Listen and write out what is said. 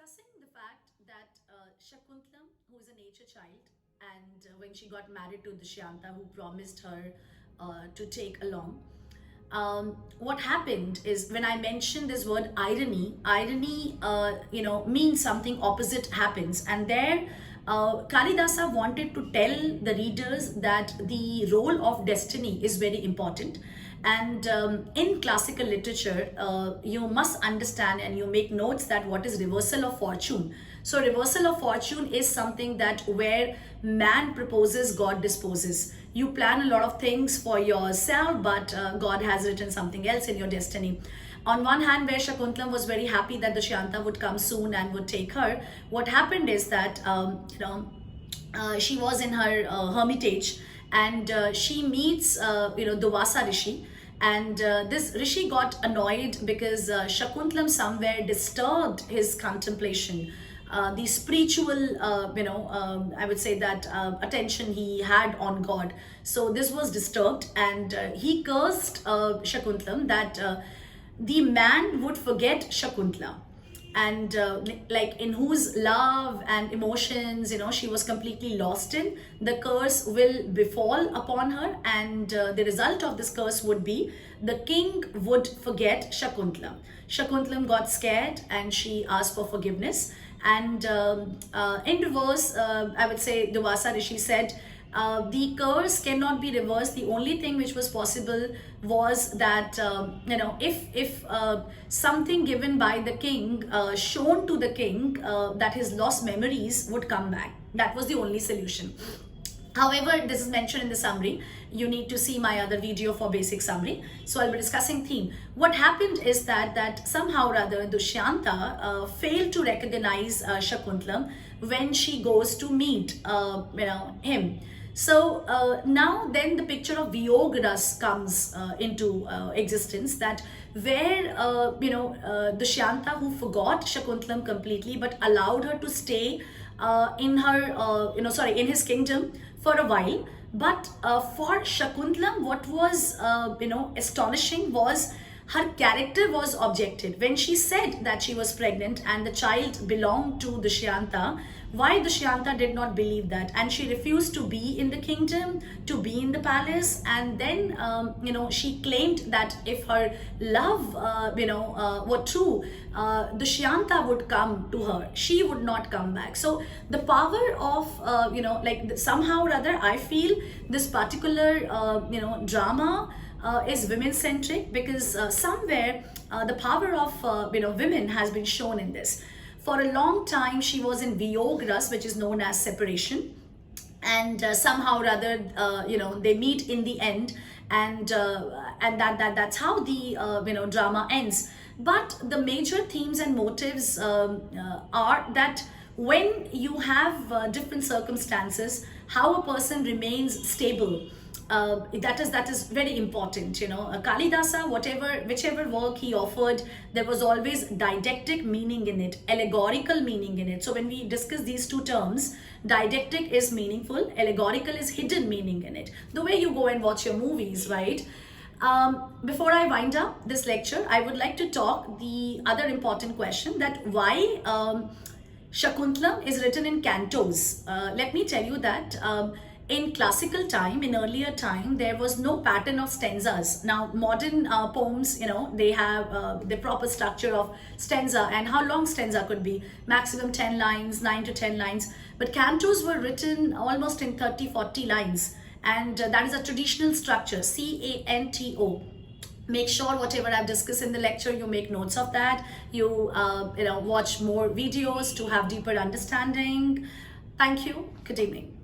discussing the fact that Shakuntala, who is a nature child, and when she got married to Dushyanta, who promised her to take along, what happened is when I mentioned this word irony, means something opposite happens, and there. Kalidasa wanted to tell the readers that the role of destiny is very important, and in classical literature, you must understand and you make notes that what is reversal of fortune. So, reversal of fortune is something that where man proposes, God disposes. You plan a lot of things for yourself, but God has written something else in your destiny. On one hand, where Shakuntala was very happy that the Shanta would come soon and would take her, what happened is that she was in her hermitage, and she meets Duvasa Rishi, and this Rishi got annoyed because Shakuntala somewhere disturbed his contemplation, the spiritual, I would say that attention he had on God. So this was disturbed, and he cursed Shakuntala that the man would forget Shakuntala, and like in whose love and emotions she was completely lost in, the curse will befall upon her, and the result of this curse would be the king would forget Shakuntala got scared and she asked for forgiveness, and in reverse, I would say Duvasa Rishi said the curse cannot be reversed. The only thing which was possible was that if something given by the king shown to the king, that his lost memories would come back. That was the only solution. However, this is mentioned in the summary. You need to see my other video for basic summary. So I'll be discussing theme. What happened is that somehow or other Dushyanta failed to recognize Shakuntala when she goes to meet him. So now then the picture of Viyogras comes into existence, that where Dushyanta, who forgot Shakuntala completely but allowed her to stay in her in his kingdom for a while. But for Shakuntala, what was astonishing was her character was objected. When she said that she was pregnant and the child belonged to Dushyanta, why Dushyanta did not believe that, and she refused to be in the kingdom, to be in the palace, and then she claimed that if her love were true, Dushyanta would come to her, she would not come back. So the power of somehow or other, I feel this particular drama is women centric, because somewhere the power of women has been shown in this. For a long time she was in Viyogras, which is known as separation, and somehow or other they meet in the end, and that's how the drama ends. But the major themes and motives are that when you have different circumstances, how a person remains stable, that is very important. Kalidasa, whichever work he offered, there was always didactic meaning in it, allegorical meaning in it. So when we discuss these two terms, didactic is meaningful, allegorical is hidden meaning in it, the way you go and watch your movies, right? Before I wind up this lecture, I would like to talk the other important question, that why Shakuntala is written in cantos. Let me tell you that in classical time, in earlier time, there was no pattern of stanzas. Now, modern poems, they have the proper structure of stanza, and how long stanza could be, maximum 10 lines, 9 to 10 lines. But cantos were written almost in 30-40 lines, and that is a traditional structure, CANTO. Make sure whatever I've discussed in the lecture, you make notes of that. You watch more videos to have deeper understanding. Thank you. Good evening.